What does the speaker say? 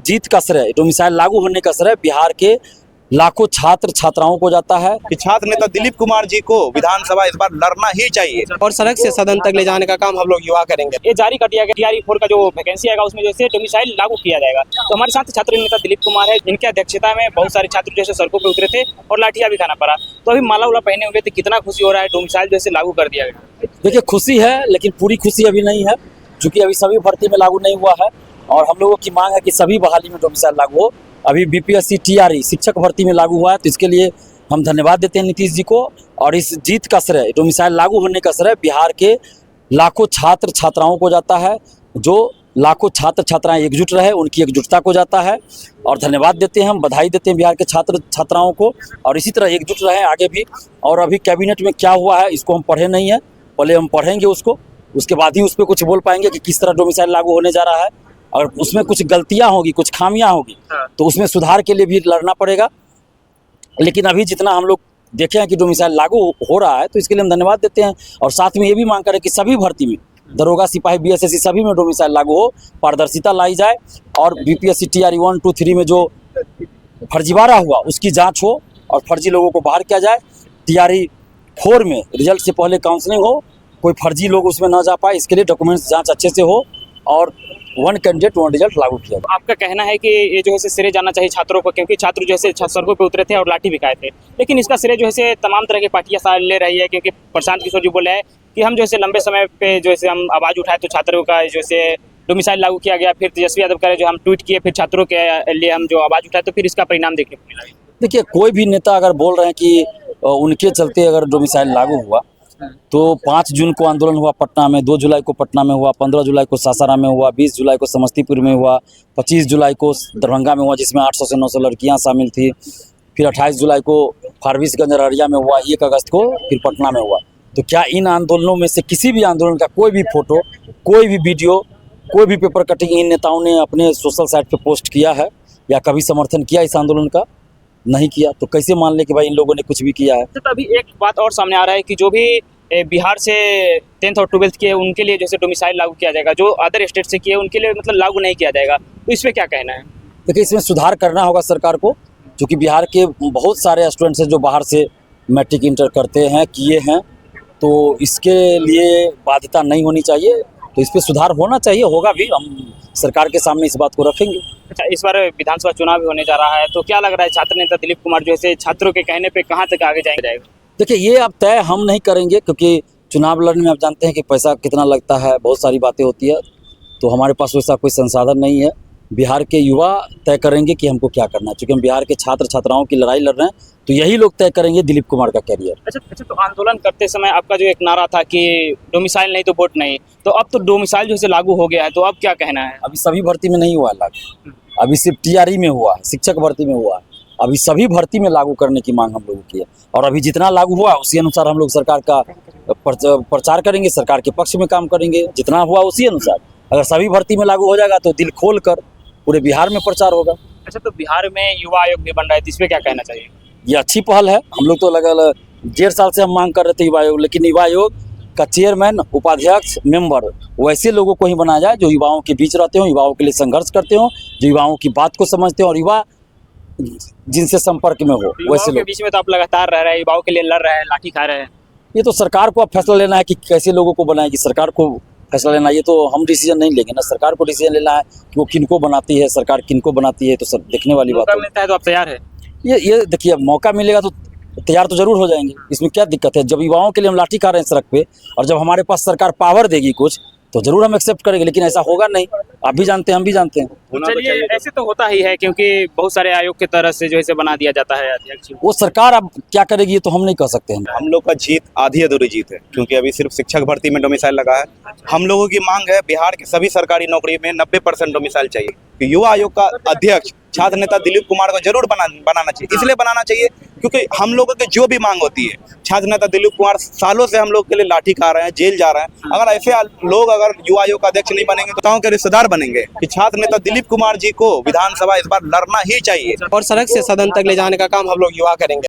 जीत का श्रेय, डोमिसाइल लागू होने का श्रेय बिहार के लाखों छात्र छात्राओं को जाता है कि छात्र नेता दिलीप कुमार जी को विधानसभा इस बार लड़ना ही चाहिए और सड़क से सदन तक ले जाने का काम हम लोग युवा करेंगे। ये जारी कर दिया गया TRE-4 का जो वैकेंसी आएगा उसमें जैसे डोमिसाइल लागू किया जाएगा। तो हमारे साथ छात्र नेता दिलीप कुमार है, जिनकी अध्यक्षता में बहुत सारे छात्र जैसे सड़कों पे उतरे थे और लाठियां भी खाना पड़ा। तो अभी माला उला पहने हुए थे, कितना खुशी हो रहा है डोमिसाइल जैसे लागू कर दिया गया? देखिए खुशी है, लेकिन पूरी खुशी अभी नहीं है, क्योंकि अभी सभी भर्ती में लागू नहीं हुआ है और हम लोगों की मांग है कि सभी बहाली में डोमिसाइल लागू हो। अभी BPSC TRE शिक्षक भर्ती में लागू हुआ है, तो इसके लिए हम धन्यवाद देते हैं नीतीश जी को। और इस जीत का श्रेय, डोमिसाइल लागू होने का श्रेय बिहार के लाखों छात्र छात्राओं को जाता है। जो लाखों छात्र छात्राएं एकजुट रहे, उनकी एकजुटता को जाता है और धन्यवाद देते हैं, हम बधाई देते हैं बिहार के छात्र छात्राओं को। और इसी तरह एकजुट रहें आगे भी। और अभी कैबिनेट में क्या हुआ है इसको हम पढ़े नहीं है, पहले हम पढ़ेंगे उसको, उसके बाद ही उस पर कुछ बोल पाएंगे कि किस तरह डोमिसाइल लागू होने जा रहा है। और उसमें कुछ गलतियां होगी, कुछ खामियां होगी, तो उसमें सुधार के लिए भी लड़ना पड़ेगा। लेकिन अभी जितना हम लोग देखे हैं कि डोमिसाइल लागू हो रहा है, तो इसके लिए हम धन्यवाद देते हैं। और साथ में ये भी मांग करें कि सभी भर्ती में, दरोगा सिपाही BSSC सभी में डोमिसाइल लागू हो, पारदर्शिता लाई जाए और BPSC TRE 1, 2, 3 में जो फर्जीवाड़ा हुआ उसकी जाँच हो और फर्जी लोगों को बाहर किया जाए। TRE 4 में रिजल्ट से पहले काउंसलिंग हो, कोई फर्जी लोग उसमें न जा पाए, इसके लिए डॉक्यूमेंट्स जाँच अच्छे से हो और 1 कैंडिडेट 1 रिजल्ट लागू किया जाए। आपका कहना है कि ये जो है श्रेय जाना चाहिए छात्रों को, क्योंकि छात्र जो है सड़कों पे उतरे थे और लाठी भी खाए थे। लेकिन इसका श्रेय जो है तमाम तरह की पार्टियां ले रही है, क्योंकि प्रशांत किशोर जी बोले हैं कि हम जो है लंबे समय पे जो है हम आवाज़ उठाए तो छात्रों का जो है डोमिसाइल लागू किया गया। फिर तेजस्वी यादव करे जो हम ट्वीट किए, फिर छात्रों के लिए हम जो आवाज़ उठाए, तो फिर इसका परिणाम देखने को मिला। देखिए कोई भी नेता अगर बोल रहे हैं कि उनके चलते अगर डोमिसाइल लागू हुआ, तो 5 जून को आंदोलन हुआ पटना में, 2 जुलाई को पटना में हुआ, 15 जुलाई को सासाराम में हुआ, 20 जुलाई को समस्तीपुर में हुआ, 25 जुलाई को दरभंगा में हुआ जिसमें 800 से 900 लड़कियां शामिल थी। फिर 28 जुलाई को फारबिसगंज अररिया में हुआ, 1 अगस्त को फिर पटना में हुआ। तो क्या इन आंदोलनों में से किसी भी आंदोलन का कोई भी फोटो, कोई भी वीडियो, कोई भी पेपर कटिंग इन नेताओं ने अपने सोशल साइट पे पोस्ट किया है या कभी समर्थन किया इस आंदोलन का? नहीं किया। तो कैसे मान ले कि भाई इन लोगों ने कुछ भी किया है? तो अभी एक बात और सामने आ रहा है कि जो भी बिहार से 10th और 12th किए उनके लिए जैसे डोमिसाइल लागू किया जाएगा, जो अदर स्टेट से किए उनके लिए मतलब लागू नहीं किया जाएगा। तो इस पर क्या कहना है? देखिए इसमें सुधार करना होगा सरकार को, क्योंकि बिहार के बहुत सारे स्टूडेंट्स हैं जो बाहर से मैट्रिक इंटर करते हैं, किए हैं, तो इसके लिए बाध्यता नहीं होनी चाहिए। तो इस पर सुधार होना चाहिए, होगा भी। हम सरकार के सामने इस बात को रखेंगे। अच्छा, इस बार विधानसभा चुनाव भी होने जा रहा है, तो क्या लग रहा है छात्र नेता दिलीप कुमार जो है छात्रों के कहने पे कहाँ तक आगे जाएगा? देखिए ये अब तय हम नहीं करेंगे, क्योंकि चुनाव लड़ने में आप जानते हैं कि पैसा कितना लगता है, बहुत सारी बातें होती है। तो हमारे पास वैसा कोई संसाधन नहीं है। बिहार के युवा तय करेंगे कि हमको क्या करना है, क्योंकि हम बिहार के छात्र छात्राओं की लड़ाई लड़ रहे हैं, तो यही लोग तय करेंगे दिलीप कुमार का कैरियर। अच्छा, तो आंदोलन करते समय आपका जो एक नारा था कि डोमिसाइल नहीं तो वोट नहीं, तो अब तो डोमिसाइल जो है लागू हो गया है, तो अब क्या कहना है? अभी सभी भर्ती में नहीं हुआ है लागू, अभी सिर्फ TRE में हुआ है, शिक्षक भर्ती में हुआ है। अभी सभी भर्ती में लागू करने की मांग हम लोगों की है और अभी जितना लागू हुआ उसी अनुसार हम लोग सरकार का प्रचार करेंगे, सरकार के पक्ष में काम करेंगे। जितना हुआ उसी अनुसार, अगर सभी भर्ती में लागू हो जाएगा तो दिल खोल कर पूरे बिहार में प्रचार होगा। अच्छा, तो बिहार में युवा आयोग भी बन रहा है, तो इस पर क्या कहना चाहिए? ये अच्छी पहल है। हम लोग तो लगभग 1.5 साल से हम मांग कर रहे थे युवा आयोग, लेकिन युवा आयोग का चेयरमैन, उपाध्यक्ष, मेंबर वैसे लोगों को ही बनाया जाए जो युवाओं के बीच रहते हो, युवाओं के लिए संघर्ष करते हो, जो युवाओं की बात को समझते हो और युवा जिनसे संपर्क में हो वैसे लोग। बीच में तो आप लगातार रह रहे हैं, युवाओं के लिए लड़ रहे हैं, लाठी खा रहे हैं। ये तो सरकार को अब फैसला लेना है कि कैसे लोगों को बनाएगी, सरकार को फैसला लेना है। ये तो हम डिसीजन नहीं लेंगे ना, सरकार को डिसीजन लेना है कि वो किनको बनाती है, सरकार किनको बनाती है, तो सब देखने वाली बात है। तो आप तैयार है? ये देखिए, अब मौका मिलेगा तो तैयार तो जरूर हो जाएंगे। इसमें क्या दिक्कत है? जब युवाओं के लिए हम लाठी खा रहे हैं सड़क पे और जब हमारे पास सरकार पावर देगी कुछ, तो जरूर हम एक्सेप्ट करेंगे। लेकिन ऐसा होगा नहीं, आप भी जानते हैं, हम भी जानते हैं। चलिए, ऐसे तो होता ही है, क्योंकि बहुत सारे आयोग की तरफ से जो है बना दिया जाता है अध्यक्ष। वो सरकार अब क्या करेगी ये तो हम नहीं कह सकते हैं। हम लोग का जीत आधी अधूरी जीत है, क्योंकि अभी सिर्फ शिक्षक भर्ती में डोमिसाइल लगा है। हम लोगों की मांग है बिहार के सभी सरकारी नौकरी में 90% डोमिसाइल चाहिए। युवा आयोग का अध्यक्ष छात्र नेता दिलीप कुमार को जरूर बनाना चाहिए। इसलिए बनाना चाहिए क्योंकि हम लोगों की जो भी मांग होती है, छात्र नेता दिलीप कुमार सालों से हम लोग के लिए लाठी खा रहे हैं, जेल जा रहे हैं। अगर ऐसे लोग अगर युवा आयोग का अध्यक्ष नहीं बनेंगे तो गाँव के रिश्तेदार बनेंगे। कि छात्र नेता दिलीप कुमार जी को विधानसभा इस बार लड़ना ही चाहिए और सड़क से सदन तक ले जाने का काम हम लोग युवा करेंगे।